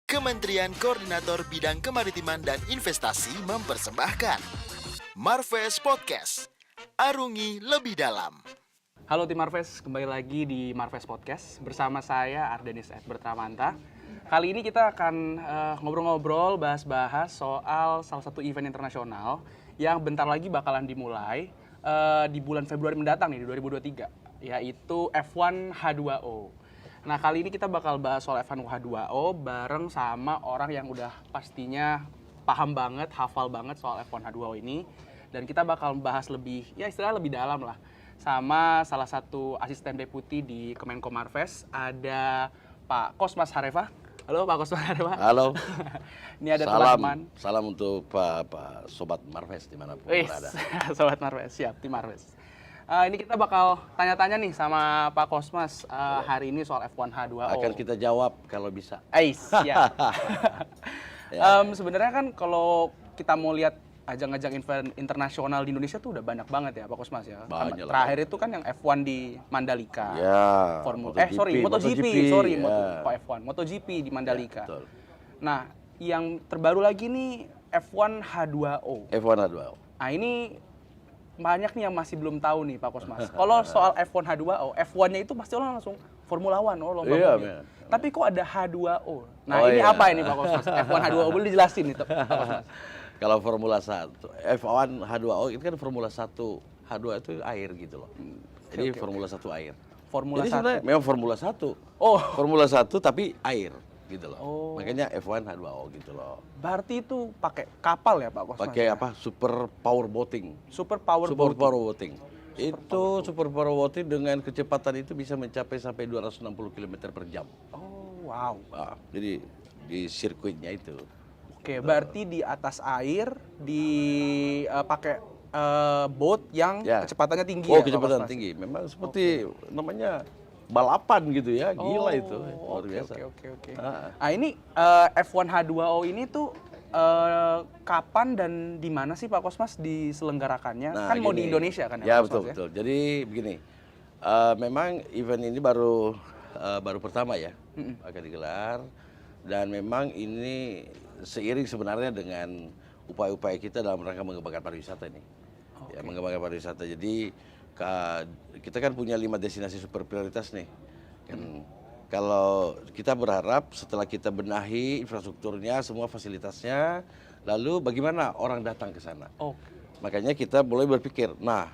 Kementerian Koordinator Bidang Kemaritiman dan Investasi mempersembahkan Marves Podcast. Arungi lebih dalam. Halo tim Marves, kembali lagi di Marves Podcast bersama saya Ardenis Bertramanta. Kali ini kita akan ngobrol-ngobrol, bahas-bahas soal salah satu event internasional yang bentar lagi bakalan dimulai di bulan Februari mendatang nih, di 2023, yaitu F1 H2O. Nah, kali ini kita bakal bahas soal F1 H2O bareng sama orang yang udah pastinya paham banget, hafal banget soal F1 H2O ini. Dan kita bakal bahas lebih, ya istilahnya lebih dalam lah, sama salah satu asisten deputi di Kemenko Marves, ada Pak Kosmas Hareva. Halo Pak Kosmas Hareva. Halo. Ini ada teman-teman. Salam untuk Pak Sobat Marves dimanapun berada. Sobat Marves, siap, tim Marves. Ini kita bakal tanya-tanya nih sama Pak Kosmas hari ini soal F1 H2O. Akan kita jawab kalau bisa. Siap. Sebenarnya kan kalau kita mau lihat ajang-ajang event internasional di Indonesia tuh udah banyak banget ya Pak Kosmas ya. Banyak lah. Terakhir itu kan yang F1 di Mandalika. Ya. MotoGP. MotoGP di Mandalika. Ya, betul. Nah, yang terbaru lagi nih F1 H2O. F1 H2O. Nah, ini banyak nih yang masih belum tahu nih Pak Kosmas. Kalau soal F1 H2O, F1-nya itu pasti orang langsung Formula One, lomba mobil. Tapi kok ada H2O? Nah, ini apa ini Pak Kosmas? F1 H2O, boleh dijelasin nih Pak Kosmas? Kalau Formula 1, F1 H2O itu kan Formula 1, H2 itu air gitu loh. Jadi Formula 1 air. Jadi sebenarnya memang Formula 1. Formula 1 tapi air gitu loh. Makanya F1 H2O gitu loh. Berarti itu pakai kapal ya Pak Kosmas? Pakai apa? Super power boating. Super power boating. Itu super power boating dengan kecepatan itu bisa mencapai sampai 260 km per jam. Oh, wow. Nah, jadi di sirkuitnya itu. Oke, berarti di atas air pakai boat yang kecepatannya tinggi ya? Kecepatan tinggi. Memang seperti namanya balapan gitu ya, gila itu, luar biasa. Oke. Nah, ini F1 H2O ini tuh kapan dan di mana sih Pak Kosmas diselenggarakannya? Nah, kan mau di Indonesia kan ya? Pak Kosmas, Betul. Jadi begini, memang event ini baru pertama ya akan digelar, dan memang ini seiring sebenarnya dengan upaya-upaya kita dalam rangka mengembangkan pariwisata ini. Ya, mengembangkan pariwisata. Jadi kita kan punya 5 destinasi super prioritas nih. Kan kalau kita berharap setelah kita benahi infrastrukturnya, semua fasilitasnya, lalu bagaimana orang datang ke sana. Makanya kita mulai berpikir, nah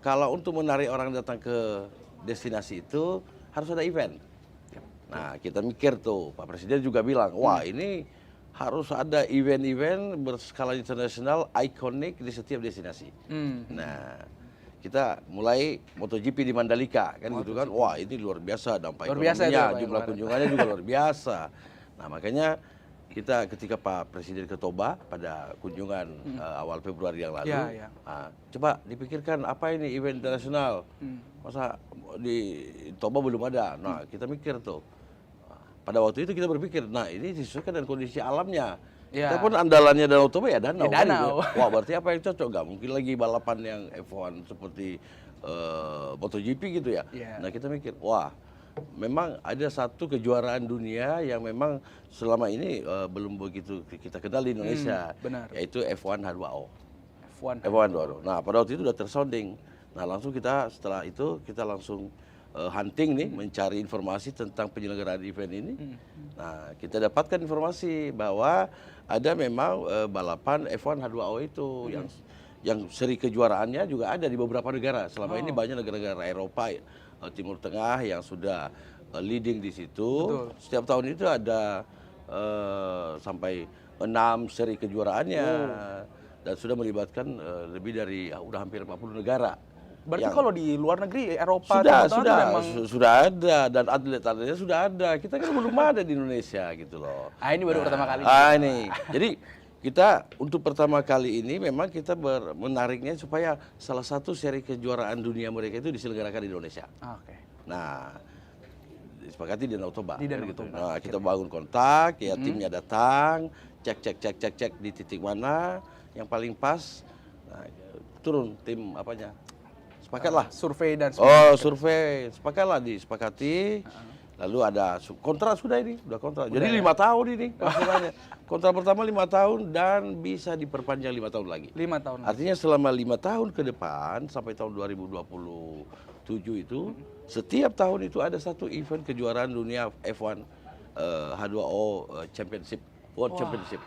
kalau untuk menarik orang datang ke destinasi itu harus ada event. Nah kita mikir tuh, Pak Presiden juga bilang, wah ini harus ada event-event berskala internasional ikonik di setiap destinasi. Nah kita mulai MotoGP di Mandalika kan gitu kan, wah ini luar biasa dampak ekonominya, jumlah kunjungannya juga luar biasa. Nah makanya kita ketika Pak Presiden ke Toba pada kunjungan awal Februari yang lalu, nah, coba dipikirkan apa ini event internasional, masa di Toba belum ada. Nah kita mikir tuh, pada waktu itu kita berpikir, nah ini disesuaikan dengan kondisi alamnya. Kita pun andalannya Danau Toba ya danau. Gitu. Wah berarti apa yang cocok? Gak mungkin lagi balapan yang F1 seperti MotoGP gitu ya. Nah kita mikir, wah memang ada satu kejuaraan dunia yang memang selama ini belum begitu kita kenal di Indonesia. Yaitu F1 H2O. F1 H2O. Nah pada waktu itu udah tersounding. Nah langsung kita setelah itu kita langsung hunting nih, mencari informasi tentang penyelenggaraan event ini. Nah, kita dapatkan informasi bahwa ada memang balapan F1 H2O itu yang seri kejuaraannya juga ada di beberapa negara. Selama ini banyak negara-negara Eropa, Timur Tengah yang sudah leading di situ. Setiap tahun itu ada sampai 6 seri kejuaraannya dan sudah melibatkan lebih dari udah hampir 40 negara. Berarti kalau di luar negeri, Eropa, sudah ada, dan atlet-atletnya sudah ada. Kita kan belum ada di Indonesia gitu loh. Ini baru pertama kali. Jadi kita untuk pertama kali ini memang kita menariknya supaya salah satu seri kejuaraan dunia mereka itu diselenggarakan di Indonesia. Nah, disepakati di Danau Toba. Nah, kita bangun kontak, ya timnya datang, cek di titik mana yang paling pas. Nah, turun tim apanya? Sepakatlah. Survei dan survei. Sepakatlah disepakati. Lalu ada kontrak sudah ini, udah kontrak. Jadi 5 tahun ini masalahnya. Kontrak pertama 5 tahun dan bisa diperpanjang 5 tahun lagi. 5 tahun. Artinya selama 5 tahun ke depan sampai tahun 2027 itu setiap tahun itu ada satu event kejuaraan dunia F1 H2O Championship, World Championship.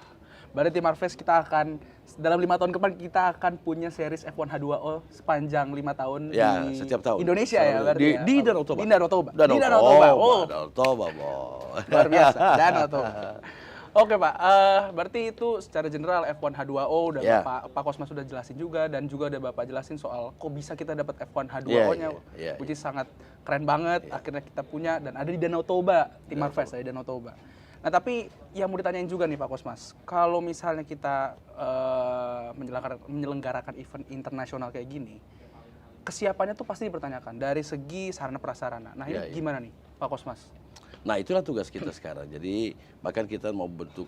Berarti Marves kita akan dalam 5 tahun ke depan kita akan punya series F1 H2O sepanjang 5 tahun Ya, di setiap tahun. Indonesia ya berarti ya? Di Danau Toba. Di Danau Toba. Danau Di Danau Toba. Oh, Danau Toba, Bos. luar biasa. Danau Toba. Oke Pak, berarti itu secara general F1 H2O udah Ya. Pak Kosmas sudah jelasin juga dan juga ada Bapak jelasin soal kok bisa kita dapat F1 H2O-nya, Ya. which is sangat keren banget. Akhirnya kita punya dan ada di Danau Toba, tim Marves ada di Danau Toba. Nah tapi yang mau ditanyain juga nih Pak Kosmas, kalau misalnya kita menyelenggarakan event internasional kayak gini, kesiapannya tuh pasti dipertanyakan dari segi sarana prasarana. Nah ini Ya, ya. gimana nih Pak Kosmas? Nah itulah tugas kita sekarang. Jadi bahkan kita mau bentuk.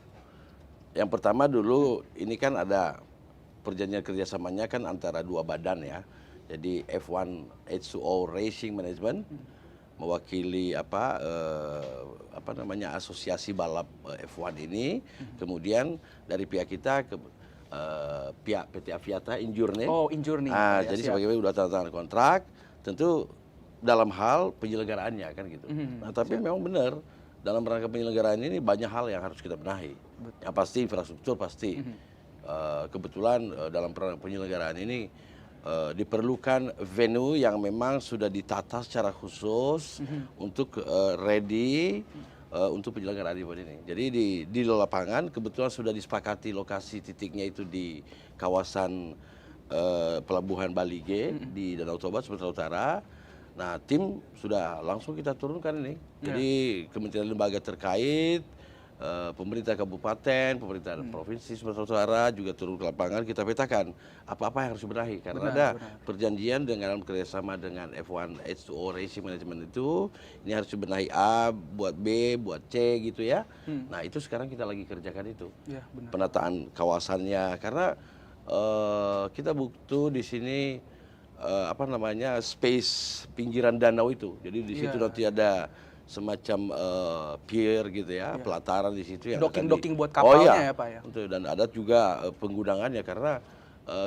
Yang pertama dulu ini kan ada perjanjian kerjasamanya kan antara 2 badan ya. Jadi F1 H2O Racing Management mewakili apa namanya asosiasi balap F1 ini. Kemudian dari pihak kita ke pihak PT Aviata Injourney. Oh, Injourney. Ah, Ya, jadi siap. sebagai udah tanda tangan kontrak, tentu dalam hal penyelenggaraannya kan gitu. Nah, tapi memang benar dalam rangka penyelenggaraan ini banyak hal yang harus kita benahi. Yang pasti infrastruktur pasti. Kebetulan dalam penyelenggaraan ini diperlukan venue yang memang sudah ditata secara khusus untuk ready untuk penyelenggaraan event ini. Jadi di lapangan kebetulan sudah disepakati lokasi titiknya itu di kawasan Pelabuhan Bali G di Danau Toba, Sumatera Utara. Nah, tim sudah langsung kita turunkan ini. Jadi kementerian lembaga terkait, pemerintah kabupaten, pemerintah provinsi Sumatera Utara juga turun ke lapangan, kita petakan apa-apa yang harus dibenahi. Karena ada perjanjian dengan kerjasama dengan F1 H2O Racing Management itu, ini harus dibenahi A, buat B, buat C gitu ya. Nah, itu sekarang kita lagi kerjakan itu. Ya, benar. Penataan kawasannya, karena kita butuh di sini space pinggiran danau itu. Jadi di situ nanti ada semacam pier gitu ya, pelataran di situ yang Docking buat kapalnya ya, Pak ya. Betul, dan ada juga penggunangannya karena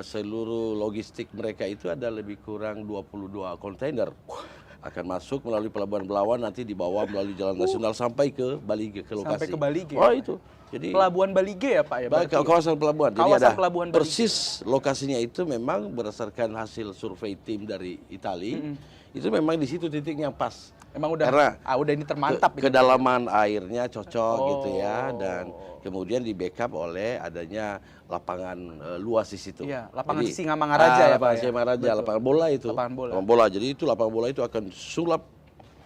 seluruh logistik mereka itu ada lebih kurang 22 kontainer akan masuk melalui Pelabuhan Belawan, nanti dibawa melalui Jalan Nasional sampai ke Bali ke lokasi. Sampai ke Bali G. Oh itu. Jadi Pelabuhan Bali G ya Pak ya? berarti? kawasan pelabuhan. Jadi Kawasan ada pelabuhan Bali G. persis lokasinya itu memang berdasarkan hasil survei tim dari Itali. Itu memang di situ titiknya pas. Emang udah Karena udah ini termantap ini. kedalaman airnya cocok gitu ya, dan kemudian di backup oleh adanya lapangan luas di situ. Iya, lapangan Singamangaraja ya, Pak, Lapangan ya? Singamangaraja, Betul. lapangan bola itu. Lapangan bola. Lapangan bola. Jadi itu lapangan bola itu akan sulap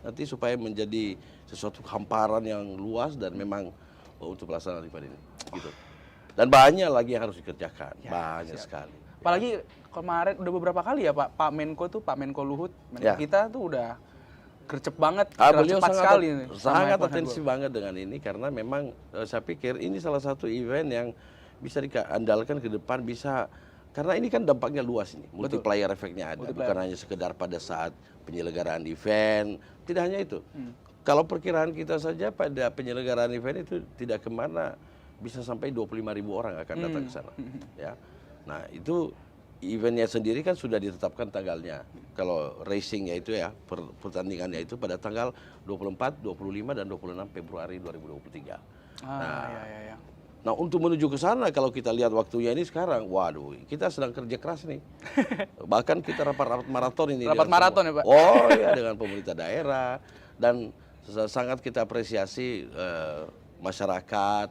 nanti supaya menjadi sesuatu hamparan yang luas dan memang untuk pelaksanaan event ini gitu. Dan banyak lagi yang harus dikerjakan, banyak sekali. Apalagi kemarin udah beberapa kali ya Pak Menko Luhut, Menko kita tuh udah gercep banget, Beliau cepat sekali nih sama sangat F1 atensi banget dengan ini karena memang saya pikir ini salah satu event yang bisa diandalkan ke depan, bisa karena ini kan dampaknya luas ini, multiplier efeknya ada, bukan hanya sekedar pada saat penyelenggaraan event, tidak hanya itu. Kalau perkiraan kita saja pada penyelenggaraan event itu tidak kemana bisa sampai 25.000 orang akan datang ke sana, ya. Nah itu eventnya sendiri kan sudah ditetapkan tanggalnya. Kalau racingnya itu ya, pertandingannya itu pada tanggal 24, 25 dan 26 Februari 2023. Nah untuk menuju ke sana kalau kita lihat waktunya ini sekarang, waduh kita sedang kerja keras nih. Bahkan kita rapat maraton ini. Rapat maraton ya Pak? Oh ya, dengan pemerintah daerah dan sangat kita apresiasi masyarakat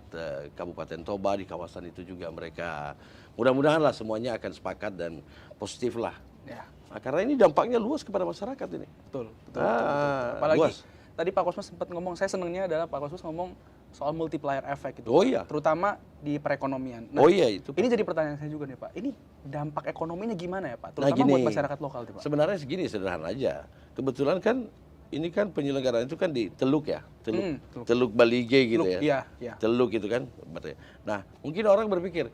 Kabupaten Toba di kawasan itu juga mereka mudah-mudahan lah semuanya akan sepakat dan positif lah. Ya. Nah, karena ini dampaknya luas kepada masyarakat ini. Betul. Apalagi luas. tadi Pak Kosmas sempat ngomong, saya senangnya adalah Pak Kosmas ngomong soal multiplier effect gitu. Oh iya. Terutama di perekonomian. Nah, oh iya itu. Ini jadi pertanyaan saya juga nih Pak. Ini dampak ekonominya gimana ya Pak? Terutama gini, buat masyarakat lokal nih Pak. Sebenarnya segini sederhana aja. Kebetulan kan ini kan penyelenggaraan itu kan di Teluk ya, Teluk Bali G gitu ya. Iya. Teluk gitu kan. Nah, mungkin orang berpikir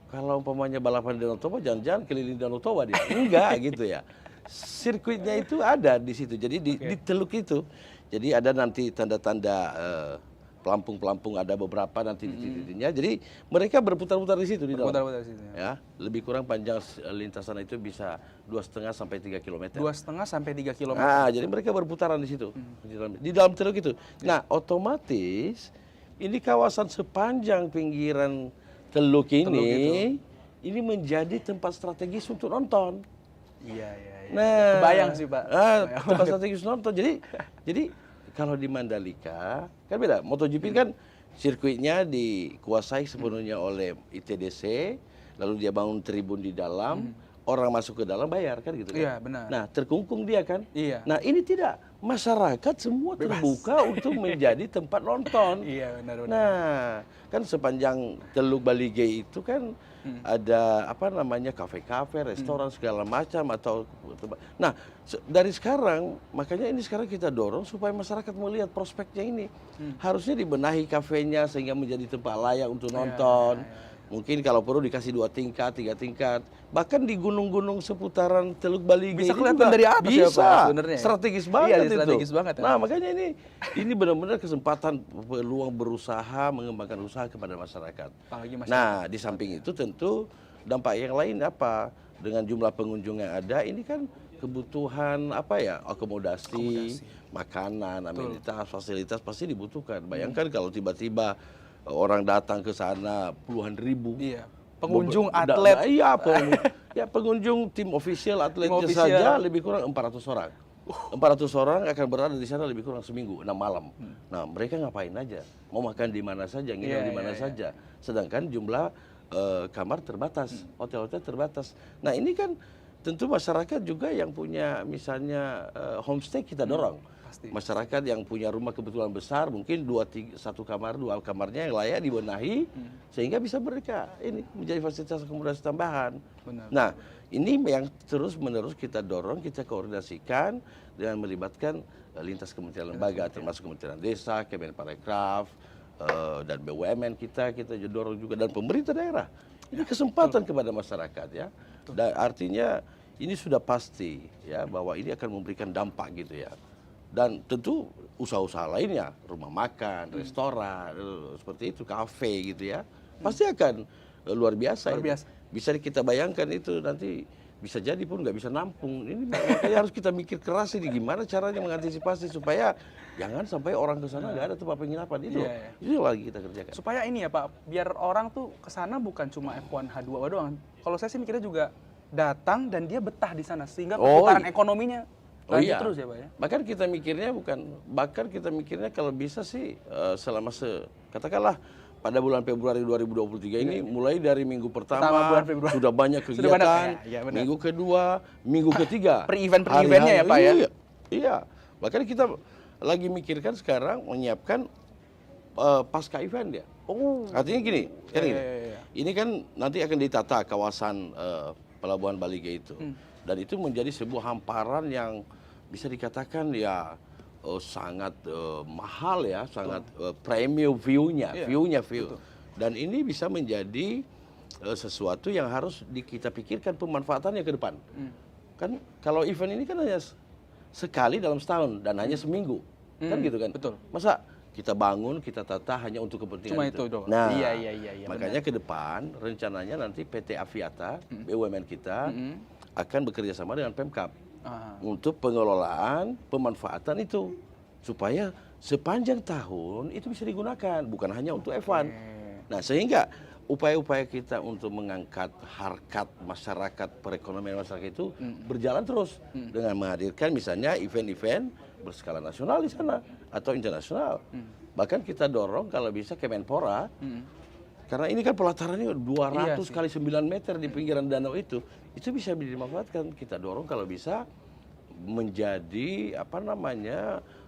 kalau umpamanya balapan di Danau Toba jangan-jangan keliling Danau Toba dia. Enggak gitu ya. Sirkuitnya itu ada di situ. Jadi di Teluk itu Jadi ada nanti tanda-tanda pelampung-pelampung, ada beberapa nanti di titik-titiknya. Jadi mereka berputar-putar di situ di dalam. Berputar-putar di situ, Ya, lebih kurang panjang lintasan itu bisa 2,5 sampai 3 km. 2,5 sampai 3 km. Nah, jadi mereka berputaran di situ, di dalam teluk itu. Nah, otomatis ini kawasan sepanjang pinggiran teluk ini menjadi tempat strategis untuk nonton. Iya, iya, iya. Nah, Kebayang sih, Pak. tempat strategis nonton. Jadi kalau di Mandalika kan beda. MotoGP kan sirkuitnya dikuasai sepenuhnya oleh ITDC, lalu dia bangun tribun di dalam, orang masuk ke dalam bayar kan gitu kan. Iya, benar. Nah, terkungkung dia kan. Iya. Nah, ini tidak. Masyarakat semua terbuka untuk menjadi tempat nonton. Iya, benar-benar. Nah, kan sepanjang Teluk Balige itu kan ada apa namanya kafe-kafe, restoran segala macam nah, dari sekarang makanya ini sekarang kita dorong supaya masyarakat melihat prospeknya ini. Harusnya dibenahi kafenya sehingga menjadi tempat layak untuk nonton. Mungkin kalau perlu dikasih 2 tingkat, 3 tingkat. Bahkan di gunung-gunung seputaran Teluk Balige Bisa ini kelihatan juga dari atas ya, bisa. Pak, sebenarnya. Strategis banget Iya, itu. strategis banget ya. Nah, makanya ini benar-benar kesempatan peluang berusaha mengembangkan usaha kepada masyarakat. Apalagi masyarakat. Nah, di samping itu tentu dampak yang lain apa? Dengan jumlah pengunjung yang ada, ini kan kebutuhan apa ya? Akomodasi, makanan, amenitas, fasilitas pasti dibutuhkan. Bayangkan kalau tiba-tiba orang datang ke sana puluhan ribu. Iya. Pengunjung atlet. Iya, pengunjung tim official atletnya saja lebih kurang 400 orang. 400 orang akan berada di sana lebih kurang seminggu, 6 malam. Nah, mereka ngapain aja? Mau makan di mana saja, nginep di mana saja. Sedangkan jumlah kamar terbatas, hotel-hotel terbatas. Nah, ini kan tentu masyarakat juga yang punya misalnya homestay kita dorong. Pasti. Masyarakat yang punya rumah kebetulan besar, mungkin 2 kamarnya yang layak dibenahi sehingga bisa mereka ini menjadi fasilitas akomodasi tambahan. Benar. Nah, ini yang terus-menerus kita dorong, kita koordinasikan dengan melibatkan lintas kementerian lembaga, termasuk Kementerian Desa, Kemenparekraf, dan BUMN kita dorong juga, dan pemerintah daerah. Ini kesempatan kepada masyarakat ya. Dan artinya ini sudah pasti ya bahwa ini akan memberikan dampak gitu ya. Dan tentu usaha-usaha lainnya, rumah makan, restoran, seperti itu, kafe gitu ya, pasti akan luar biasa. Luar biasa. Bisa kita bayangkan itu nanti bisa jadi pun nggak bisa nampung. Ini makanya harus kita mikir keras ini gimana caranya mengantisipasi supaya jangan sampai orang ke sana nggak ada tempat penginapan itu. Iya. Itu yang lagi kita kerjakan. Supaya ini ya Pak, biar orang tuh ke sana bukan cuma F1 H2O doang. Kalau saya sih mikirnya juga datang dan dia betah di sana sehingga perputaran ekonominya lanjut terus ya Pak ya. Bahkan kita mikirnya kalau bisa sih selama katakanlah pada bulan Februari 2023 ini mulai dari minggu pertama bulan Februari. sudah banyak Sudah banyak, kegiatan, ya, benar. minggu kedua, minggu ketiga. Per-eventnya ya Pak ya. Iya. Bahkan kita lagi mikirkan sekarang menyiapkan pasca event ya. Artinya gini, ini kan nanti akan ditata kawasan Pelabuhan Balige itu. Dan itu menjadi sebuah hamparan yang bisa dikatakan ya sangat mahal ya, sangat premium view-nya. Dan ini bisa menjadi sesuatu yang harus kita pikirkan pemanfaatannya ke depan. Kan kalau event ini kan hanya sekali dalam setahun dan hanya seminggu. Kan gitu kan? Betul. Masa kita bangun, kita tata hanya untuk kepentingan Cuma itu doang. Nah, Iya, makanya ke depan rencananya nanti PT Aviata, BUMN kita akan bekerja sama dengan Pemkab untuk pengelolaan, pemanfaatan itu supaya sepanjang tahun itu bisa digunakan, bukan hanya untuk F1. Nah, sehingga upaya-upaya kita untuk mengangkat harkat masyarakat, perekonomian masyarakat itu berjalan terus dengan menghadirkan misalnya event-event berskala nasional di sana atau internasional. Bahkan kita dorong kalau bisa Kemenpora, karena ini kan pelatarannya 200 kali 9 meter di pinggiran danau itu bisa dimanfaatkan. Kita dorong kalau bisa menjadi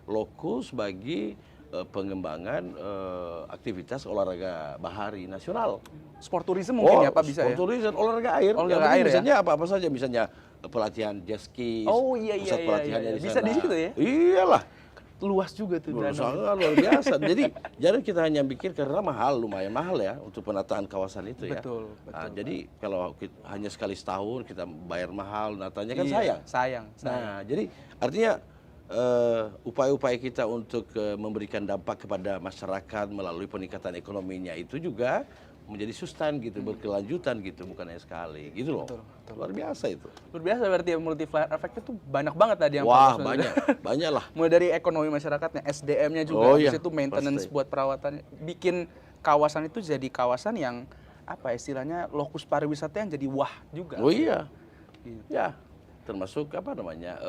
lokus bagi pengembangan aktivitas olahraga bahari nasional. Sport tourism mungkin ya Pak bisa ya? Sport tourism, olahraga air. Olahraga air misalnya apa-apa saja, misalnya pelatihan jet ski. Pusat pelatihannya di bisa sana. di situ ya? Iyalah. Luas juga tuh. Sangat luar biasa. Jadi jangan kita hanya pikir karena lumayan mahal ya untuk penataan kawasan itu ya. Betul. Nah, jadi kalau hanya sekali setahun kita bayar mahal, natanya kan sayang. Sayang. Nah, jadi artinya upaya-upaya kita untuk memberikan dampak kepada masyarakat melalui peningkatan ekonominya itu juga menjadi sustain gitu, berkelanjutan gitu, bukan hanya sekali gitu loh. Betul. Luar biasa itu. Luar biasa berarti ya, multiplier effect itu banyak banget tadi yang Wah, Pak Kosmas banyak lah. mulai dari ekonomi masyarakatnya, SDM-nya juga, habis itu maintenance pasti. buat perawatannya, bikin kawasan itu jadi kawasan yang apa istilahnya lokus pariwisata yang jadi wah juga. Oh iya, Gitu. ya termasuk apa namanya,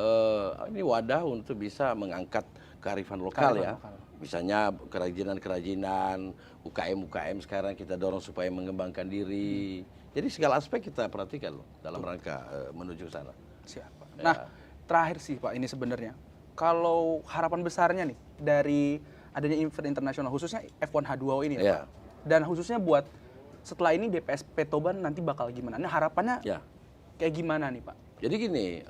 ini wadah untuk bisa mengangkat kearifan lokal ya. Misalnya kerajinan-kerajinan, UKM sekarang kita dorong supaya mengembangkan diri. Jadi segala aspek kita perhatikan loh dalam rangka menuju ke sana. Siap, Pak. Nah, terakhir sih Pak, ini sebenarnya kalau harapan besarnya nih dari adanya event internasional khususnya F1 H2O ini ya, Pak. Dan khususnya buat setelah ini DPSP Toban nanti bakal gimana? Nah, harapannya kayak gimana nih Pak? Jadi gini,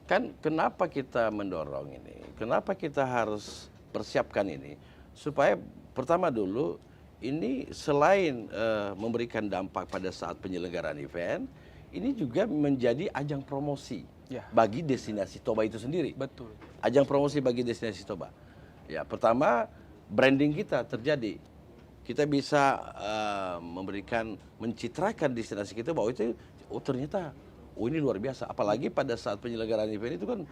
kan kenapa kita mendorong ini? Kenapa kita harus persiapkan ini? Supaya pertama dulu ini selain memberikan dampak pada saat penyelenggaraan event, ini juga menjadi ajang promosi bagi destinasi Toba itu sendiri. Betul. Ajang promosi bagi destinasi Toba. Ya, pertama branding kita terjadi. Kita bisa mencitrakan destinasi kita bahwa itu ternyata ini luar biasa. Apalagi pada saat penyelenggaraan event itu kan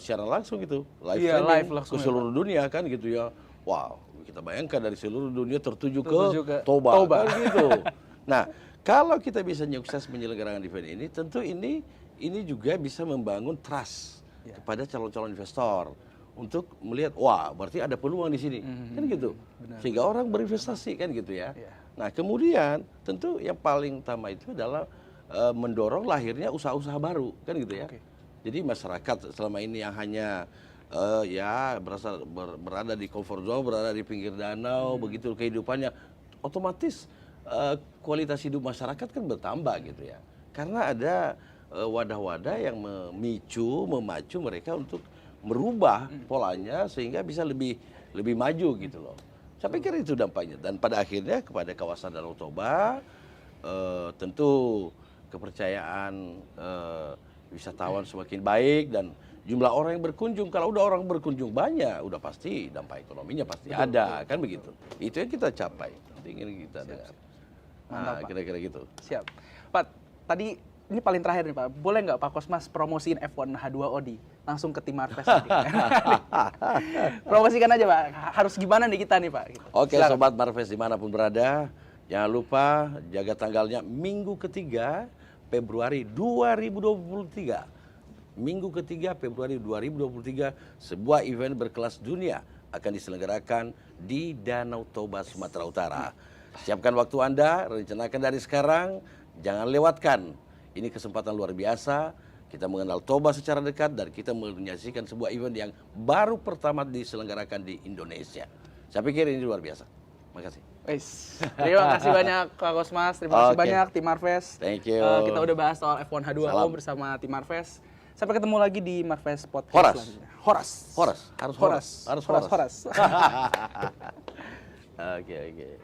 secara langsung gitu, live langsung ke seluruh dunia kan gitu ya. Wow, kita bayangkan dari seluruh dunia tertuju ke Toba. Kan gitu. Nah, kalau kita bisa sukses menyelenggarakan event ini, tentu ini juga bisa membangun trust kepada calon-calon investor untuk melihat, wah berarti ada peluang di sini, kan gitu. Sehingga orang berinvestasi kan gitu ya. Nah, kemudian tentu yang paling utama itu adalah mendorong lahirnya usaha-usaha baru, kan gitu ya. Jadi masyarakat selama ini yang hanya berada di comfort zone, berada di pinggir danau, begitu kehidupannya, otomatis kualitas hidup masyarakat kan bertambah gitu ya. Karena ada wadah-wadah yang memacu mereka untuk merubah polanya sehingga bisa lebih maju gitu loh. Saya pikir itu dampaknya. Dan pada akhirnya kepada kawasan Danau Toba tentu kepercayaan wisatawan semakin baik dan jumlah orang yang berkunjung. Kalau udah orang berkunjung banyak, udah pasti dampak ekonominya pasti ada, kan begitu. Itu yang kita capai, ingin kita dengar. Nah, kira-kira gitu. Siap. Pak, tadi ini paling terakhir nih Pak, boleh nggak Pak Kosmas promosiin F1 H2O langsung ke tim Marves? Promosikan aja Pak, harus gimana nih kita nih Pak? Gitu. Oke, Sobat Marves dimanapun berada, jangan lupa jaga tanggalnya Minggu ketiga Februari 2023. Minggu ketiga Februari 2023, sebuah event berkelas dunia akan diselenggarakan di Danau Toba, Sumatera Utara. Siapkan waktu Anda, rencanakan dari sekarang, jangan lewatkan. Ini kesempatan luar biasa, kita mengenal Toba secara dekat dan kita menyaksikan sebuah event yang baru pertama diselenggarakan di Indonesia. Saya pikir ini luar biasa. Terima kasih. Terima kasih banyak Kak Kosmas, terima kasih banyak tim Marves. Thank you. Kita udah bahas soal F1 H2O bersama tim Marves. Sampai ketemu lagi di Marves Podcast selanjutnya. Horas. Harus Horas. Horas. Oke.